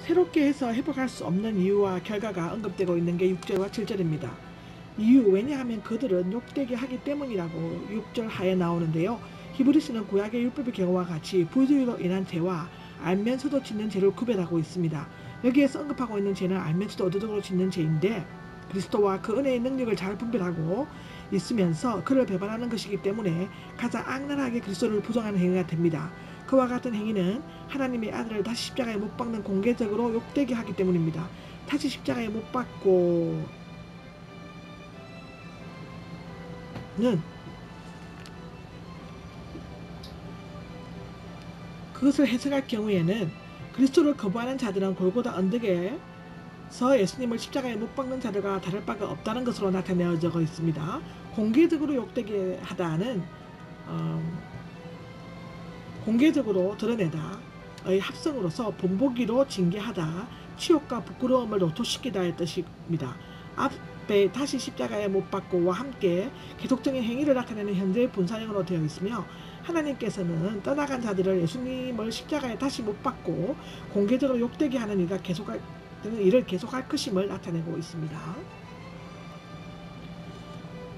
새롭게 해서 회복할 수 없는 이유와 결과가 언급되고 있는 게 6절과 7절입니다. 이유, 왜냐하면 그들은 욕되게 하기 때문이라고 6절 하에 나오는데요. 히브리서는 구약의 율법의 경우와 같이 불의로 인한 죄와 알면서도 짓는 죄를 구별하고 있습니다. 여기에서 언급하고 있는 죄는 알면서도 의도적으로 짓는 죄인데 그리스도와 그 은혜의 능력을 잘 분별하고 있으면서 그를 배반하는 것이기 때문에 가장 악랄하게 그리스도를 부정하는 행위가 됩니다. 그와 같은 행위는 하나님의 아들을 다시 십자가에 못 박는 공개적으로 욕되게 하기 때문입니다. 다시 십자가에 못 박고는 그것을 해석할 경우에는 그리스도를 거부하는 자들은 골고다 언덕에서 예수님을 십자가에 못 박는 자들과 다를 바가 없다는 것으로 나타내어져 있습니다. 공개적으로 욕되게 하다는 공개적으로 드러내다의 합성으로서 본보기로 징계하다, 치욕과 부끄러움을 노토시키다의 뜻입니다. 앞에 다시 십자가에 못 박고와 함께 계속적인 행위를 나타내는 현재의 분사형으로 되어 있으며 하나님께서는 떠나간 자들을 예수님을 십자가에 다시 못 박고 공개적으로 욕되게 하는 일을 계속할 것임을 나타내고 있습니다.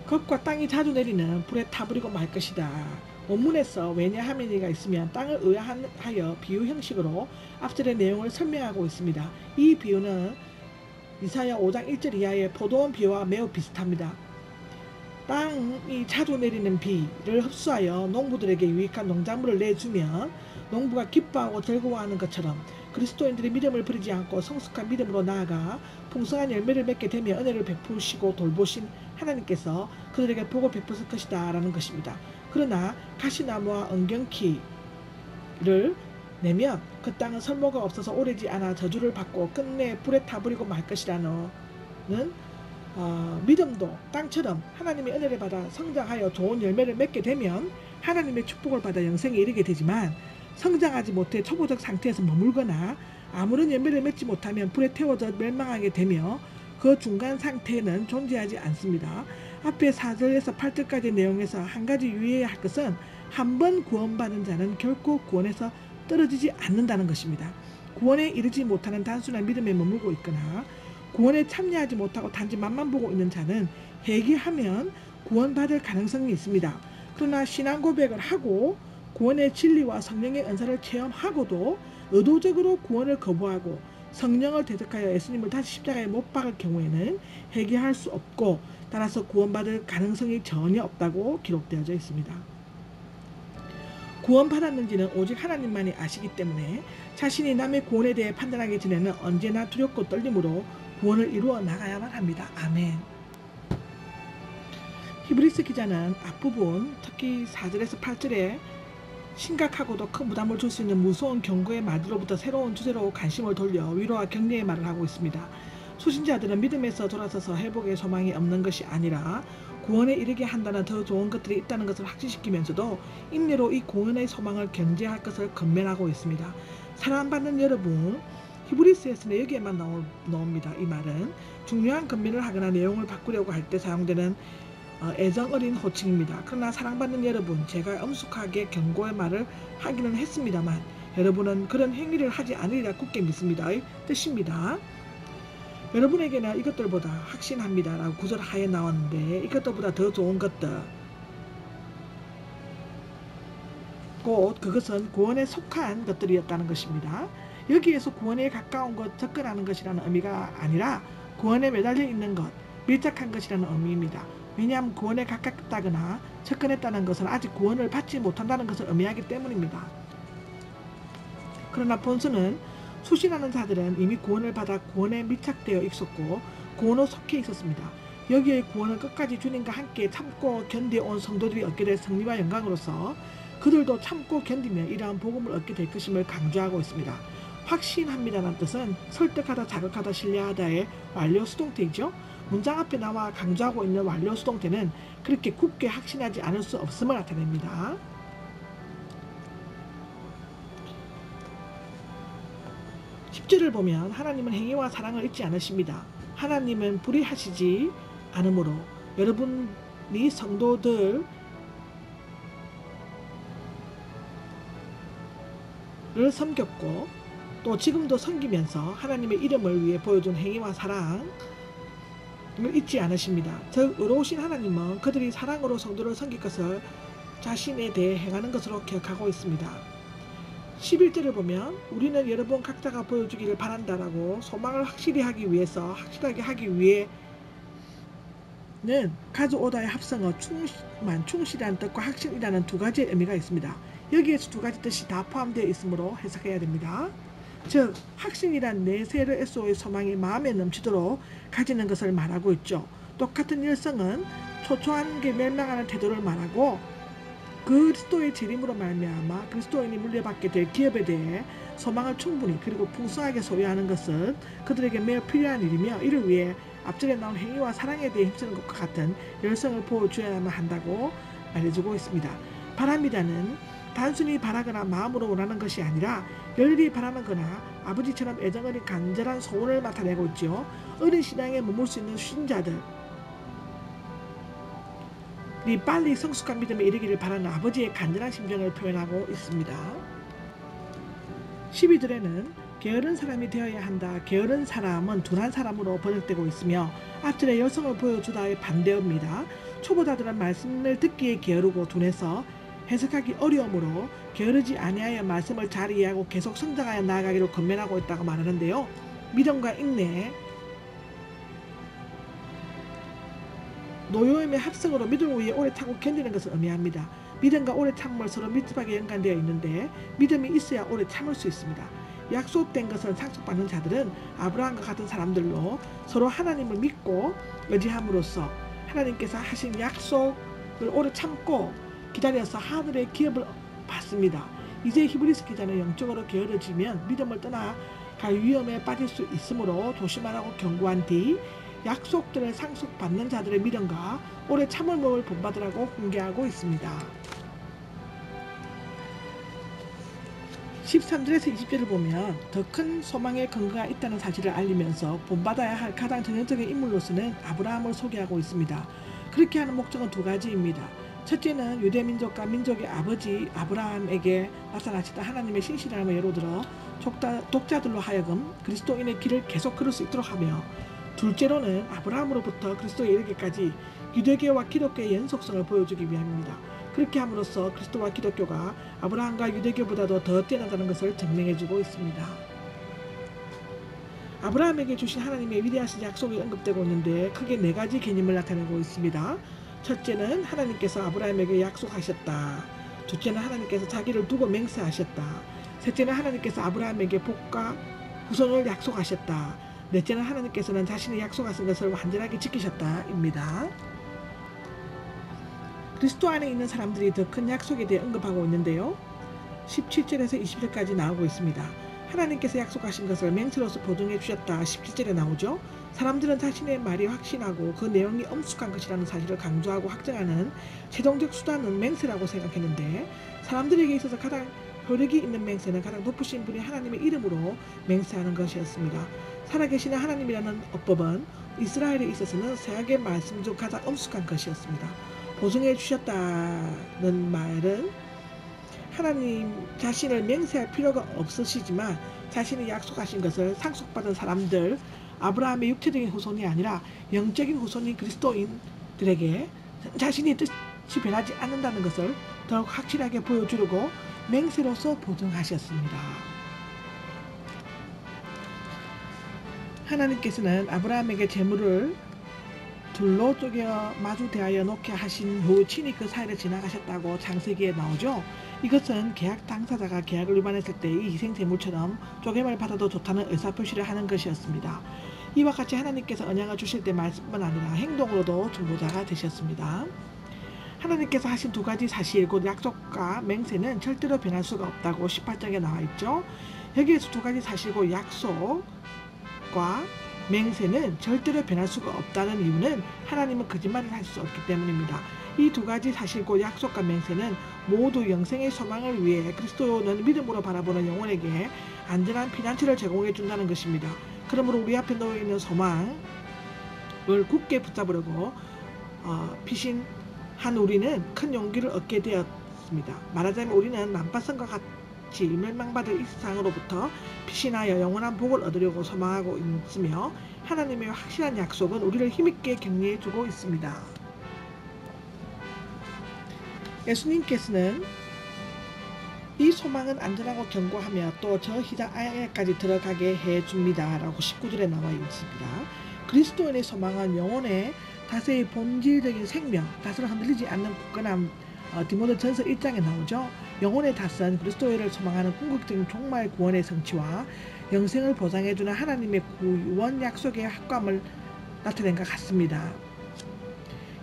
겁과 땅이 자주 내리는 불에 타버리고 말 것이다. 원문에서 왜냐하면이가 있으면 땅을 의하여 비유 형식으로 앞절의 내용을 설명하고 있습니다. 이 비유는 이사야 5장 1절 이하의 포도원 비유와 매우 비슷합니다. 땅이 자주 내리는 비를 흡수하여 농부들에게 유익한 농작물을 내주면 농부가 기뻐하고 즐거워하는 것처럼 그리스도인들의 믿음을 버리지 않고 성숙한 믿음으로 나아가 풍성한 열매를 맺게 되며 은혜를 베푸시고 돌보신 하나님께서 그들에게 복을 베푸실 것이다 라는 것입니다. 그러나 가시나무와 엉겅퀴를 내면 그 땅은 설모가 없어서 오래지 않아 저주를 받고 끝내 불에 타버리고 말 것이라는 믿음도 땅처럼 하나님의 은혜를 받아 성장하여 좋은 열매를 맺게 되면 하나님의 축복을 받아 영생에 이르게 되지만 성장하지 못해 초보적 상태에서 머물거나 아무런 열매를 맺지 못하면 불에 태워져 멸망하게 되며 그 중간 상태는 존재하지 않습니다. 앞에 4절에서 8절까지 내용에서 한 가지 유의해야 할 것은 한 번 구원받은 자는 결코 구원에서 떨어지지 않는다는 것입니다. 구원에 이르지 못하는 단순한 믿음에 머물고 있거나 구원에 참여하지 못하고 단지 맛만 보고 있는 자는 회개하면 구원받을 가능성이 있습니다. 그러나 신앙 고백을 하고 구원의 진리와 성령의 은사를 체험하고도 의도적으로 구원을 거부하고 성령을 대적하여 예수님을 다시 십자가에 못 박을 경우에는 회개할 수 없고 따라서 구원받을 가능성이 전혀 없다고 기록되어져 있습니다. 구원받았는지는 오직 하나님만이 아시기 때문에 자신이 남의 구원에 대해 판단하기 전에는 언제나 두렵고 떨림으로 구원을 이루어 나가야만 합니다. 아멘. 히브리서 기자는 앞부분 특히 4절에서 8절에 심각하고도 큰 부담을 줄 수 있는 무서운 경고의 말들로부터 새로운 주제로 관심을 돌려 위로와 격려의 말을 하고 있습니다. 수신자들은 믿음에서 돌아서서 회복의 소망이 없는 것이 아니라 구원에 이르게 한다는 더 좋은 것들이 있다는 것을 확신시키면서도 인내로 이 구원의 소망을 견제할 것을 권면하고 있습니다. 사랑받는 여러분, 히브리서에서는 여기에만 나옵니다. 이 말은 중요한 권면을 하거나 내용을 바꾸려고 할 때 사용되는 애정 어린 호칭입니다. 그러나 사랑받는 여러분, 제가 엄숙하게 경고의 말을 하기는 했습니다만 여러분은 그런 행위를 하지 않으리라 굳게 믿습니다의 뜻입니다. 여러분에게는 이것들보다 확신합니다 라고 9절 하에 나왔는데 이것들보다 더 좋은 것들 곧 그것은 구원에 속한 것들이었다는 것입니다. 여기에서 구원에 가까운 것, 접근하는 것이라는 의미가 아니라 구원에 매달려 있는 것, 밀착한 것이라는 의미입니다. 왜냐하면 구원에 가깝다거나 접근했다는 것은 아직 구원을 받지 못한다는 것을 의미하기 때문입니다. 그러나 본서는 수신하는 자들은 이미 구원을 받아 구원에 밀착되어 있었고 구원에 속해 있었습니다. 여기에 구원은 끝까지 주님과 함께 참고 견뎌온 성도들이 얻게 될 승리와 영광으로서 그들도 참고 견디며 이러한 복음을 얻게 될 것임을 강조하고 있습니다. 확신합니다라는 뜻은 설득하다, 자극하다, 신뢰하다의 완료 수동태이죠. 문장 앞에 나와 강조하고 있는 완료 수동태는 그렇게 굳게 확신하지 않을 수 없음을 나타냅니다. 10절을 보면 하나님은 행위와 사랑을 잊지 않으십니다. 하나님은 불의하시지 않으므로 여러분이 성도들을 섬겼고 또 지금도 섬기면서 하나님의 이름을 위해 보여준 행위와 사랑을 잊지 않으십니다. 즉 의로우신 하나님은 그들이 사랑으로 성도를 섬길 것을 자신에 대해 행하는 것으로 기억하고 있습니다. 11절을 보면 우리는 여러분 각자가 보여주기를 바란다라고 소망을 확실하게 하기 위해는 가즈오다의 합성어 충실한 뜻과 확신이라는 두 가지의 의미가 있습니다. 여기에서 두 가지 뜻이 다 포함되어 있으므로 해석해야 됩니다. 즉 확신이란 내세르 에소의 소망이 마음에 넘치도록 가지는 것을 말하고 있죠. 똑같은 열성은 초초한 멸망하는 태도를 말하고 그리스도의 재림으로 말미암아 그리스도인이 물려받게 될 기업에 대해 소망을 충분히 그리고 풍성하게 소유하는 것은 그들에게 매우 필요한 일이며 이를 위해 앞전에 나온 행위와 사랑에 대해 힘쓰는 것과 같은 열성을 보여줘야만 한다고 말해주고 있습니다. 바랍니다는 단순히 바라거나 마음으로 원하는 것이 아니라 열렬히 바라는 거나 아버지처럼 애정어린 간절한 소원을 나타내고 있죠. 어린 신앙에 머물 수 있는 신자들이 빨리 성숙한 믿음에 이르기를 바라는 아버지의 간절한 심정을 표현하고 있습니다. 12절에는 게으른 사람이 되어야 한다. 게으른 사람은 둔한 사람으로 번역되고 있으며 앞절에 열성을 보여주다의 반대입니다. 초보자들은 말씀을 듣기에 게으르고 둔해서 해석하기 어려우므로 게으르지 아니하여 말씀을 잘 이해하고 계속 성장하여 나아가기로 권면하고 있다고 말하는데요. 믿음과 인내, 노여움의 합성으로 믿음 위에 오래 타고 견디는 것을 의미합니다. 믿음과 오래 참음을 서로 밀접하게 연관되어 있는데 믿음이 있어야 오래 참을 수 있습니다. 약속된 것을 상속받는 자들은 아브라함과 같은 사람들로 서로 하나님을 믿고 의지함으로써 하나님께서 하신 약속을 오래 참고 기다려서 하늘의 기업을 받습니다. 이제 히브리서 기자는 영적으로 게으러지면 믿음을 떠나갈 위험에 빠질 수 있으므로 조심하라고 경고한 뒤 약속들을 상속받는 자들의 믿음과 오래 참음을 본받으라고 훈계하고 있습니다. 13절에서 20절을 보면 더 큰 소망의 근거가 있다는 사실을 알리면서 본받아야 할 가장 전형적인 인물로서는 아브라함을 소개하고 있습니다. 그렇게 하는 목적은 두 가지입니다. 첫째는 유대민족과 민족의 아버지 아브라함에게 나타나시던 하나님의 신실함을 예로 들어 독자들로 하여금 그리스도인의 길을 계속 걸을 수 있도록 하며 둘째로는 아브라함으로부터 그리스도에 이르기까지 유대교와 기독교의 연속성을 보여주기 위함입니다. 그렇게 함으로써 그리스도와 기독교가 아브라함과 유대교보다도 더 뛰어나다는 것을 증명해주고 있습니다. 아브라함에게 주신 하나님의 위대하신 약속이 언급되고 있는데 크게 네 가지 개념을 나타내고 있습니다. 첫째는 하나님께서 아브라함에게 약속하셨다. 둘째는 하나님께서 자기를 두고 맹세하셨다. 셋째는 하나님께서 아브라함에게 복과 후손을 약속하셨다. 넷째는 하나님께서는 자신의 약속하신 것을 완전하게 지키셨다입니다. 그리스도 안에 있는 사람들이 더 큰 약속에 대해 언급하고 있는데요. 17절에서 20절까지 나오고 있습니다. 하나님께서 약속하신 것을 맹세로서 보증해 주셨다. 17절에 나오죠. 사람들은 자신의 말이 확신하고 그 내용이 엄숙한 것이라는 사실을 강조하고 확정하는 최종적 수단은 맹세라고 생각했는데 사람들에게 있어서 가장 효력이 있는 맹세는 가장 높으신 분이 하나님의 이름으로 맹세하는 것이었습니다. 살아계시는 하나님이라는 어법은 이스라엘에 있어서는 세약의 말씀 중 가장 엄숙한 것이었습니다. 보증해 주셨다는 말은 하나님 자신을 맹세할 필요가 없으시지만 자신이 약속하신 것을 상속받은 사람들 아브라함의 육체적인 후손이 아니라 영적인 후손인 그리스도인들에게 자신의 뜻이 변하지 않는다는 것을 더욱 확실하게 보여주려고 맹세로서 보증하셨습니다. 하나님께서는 아브라함에게 재물을 둘로 쪼개 마주 대하여 놓게 하신 후 친히 그 사이를 지나가셨다고 창세기에 나오죠. 이것은 계약 당사자가 계약을 위반했을 때의 희생 제물처럼 쪼개을 받아도 좋다는 의사표시를 하는 것이었습니다. 이와 같이 하나님께서 언약을 주실 때 말씀뿐 아니라 행동으로도 중보자가 되셨습니다. 하나님께서 하신 두 가지 사실 곧 약속과 맹세는 절대로 변할 수가 없다고 18장에 나와 있죠. 여기에서 두 가지 사실고 약속과 맹세는 절대로 변할 수가 없다는 이유는 하나님은 거짓말을 할 수 없기 때문입니다. 이 두 가지 사실고 약속과 맹세는 모두 영생의 소망을 위해 그리스도는 믿음으로 바라보는 영혼에게 안전한 피난처를 제공해 준다는 것입니다. 그러므로 우리 앞에 놓여 있는 소망을 굳게 붙잡으려고 피신한 우리는 큰 용기를 얻게 되었습니다. 말하자면 우리는 난파선과 같이 멸망받을 이 세상으로부터 피신하여 영원한 복을 얻으려고 소망하고 있으며 하나님의 확실한 약속은 우리를 힘있게 격려해 주고 있습니다. 예수님께서는 이 소망은 안전하고 견고하며 또 저 희장 안에까지 들어가게 해줍니다 라고 19절에 나와 있습니다. 그리스도인의 소망은 영혼의 다스의 본질적인 생명, 다스를 흔들리지 않는 굳건함, 디모데전서 1장에 나오죠. 영혼의 다스는 그리스도인을 소망하는 궁극적인 종말 구원의 성취와 영생을 보장해주는 하나님의 구원 약속의 확감을 나타낸 것 같습니다.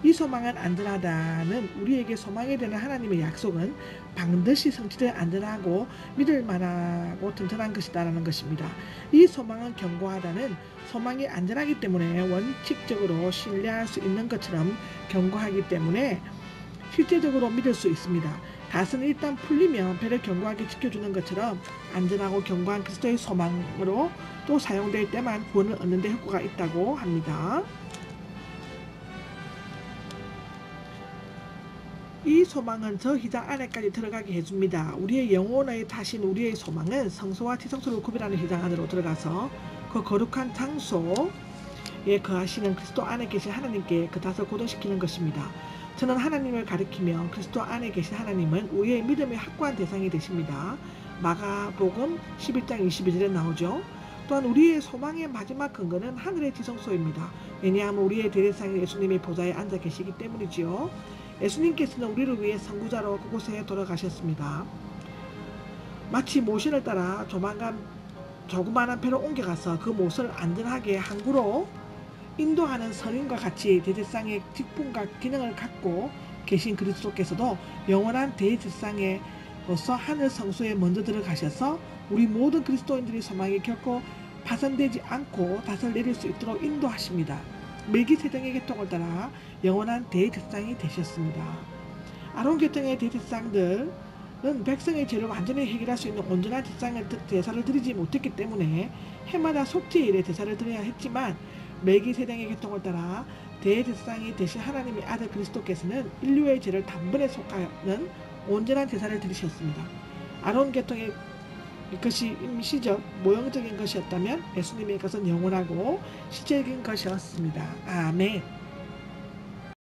이 소망은 안전하다는 우리에게 소망이 되는 하나님의 약속은 반드시 성취될 안전하고 믿을 만하고 튼튼한 것이다라는 것입니다. 이 소망은 견고하다는 소망이 안전하기 때문에 원칙적으로 신뢰할 수 있는 것처럼 견고하기 때문에 실제적으로 믿을 수 있습니다. 닷은 일단 풀리면 배를 견고하게 지켜주는 것처럼 안전하고 견고한 그리스도의 소망으로 또 사용될 때만 구원을 얻는 데 효과가 있다고 합니다. 이 소망은 저 희장 안에까지 들어가게 해줍니다. 우리의 영혼의 타신 우리의 소망은 성소와 티성소를 구별하는 희장 안으로 들어가서 그 거룩한 장소에 거하시는 그리스도 안에 계신 하나님께 그 닷을 고정시키는 것입니다. 저는 하나님을 가리키며 그리스도 안에 계신 하나님은 우리의 믿음의 확고한 대상이 되십니다. 마가복음 11장 22절에 나오죠. 또한 우리의 소망의 마지막 근거는 하늘의 지성소입니다. 왜냐하면 우리의 대대상이 예수님의 보좌에 앉아 계시기 때문이지요. 예수님께서는 우리를 위해 선구자로 그곳에 돌아가셨습니다. 마치 모신을 따라 조만간 조그마한 배로 옮겨가서 그 못을 안전하게 항구로 인도하는 선인과 같이 대제상의 직분과 기능을 갖고 계신 그리스도께서도 영원한 대제상으로서 하늘 성소에 먼저 들어가셔서 우리 모든 그리스도인들의 소망이 결코 파손되지 않고 닷을 내릴 수 있도록 인도하십니다. 멜기세덱의 계통을 따라 영원한 대제사장이 되셨습니다. 아론 계통의 대제사장들은 백성의 죄를 완전히 해결할 수 있는 온전한 제사를 드리지 못했기 때문에 해마다 속죄일에 제사를 드려야 했지만 멜기세덱의 계통을 따라 대제사장이 되신 하나님의 아들 그리스도께서는 인류의 죄를 단번에 속하는 온전한 제사를 드리셨습니다. 아론 계통의 이것이 임시적 모형적인 것이었다면 예수님의 것은 영원하고 실제적인 것이었습니다. 아멘.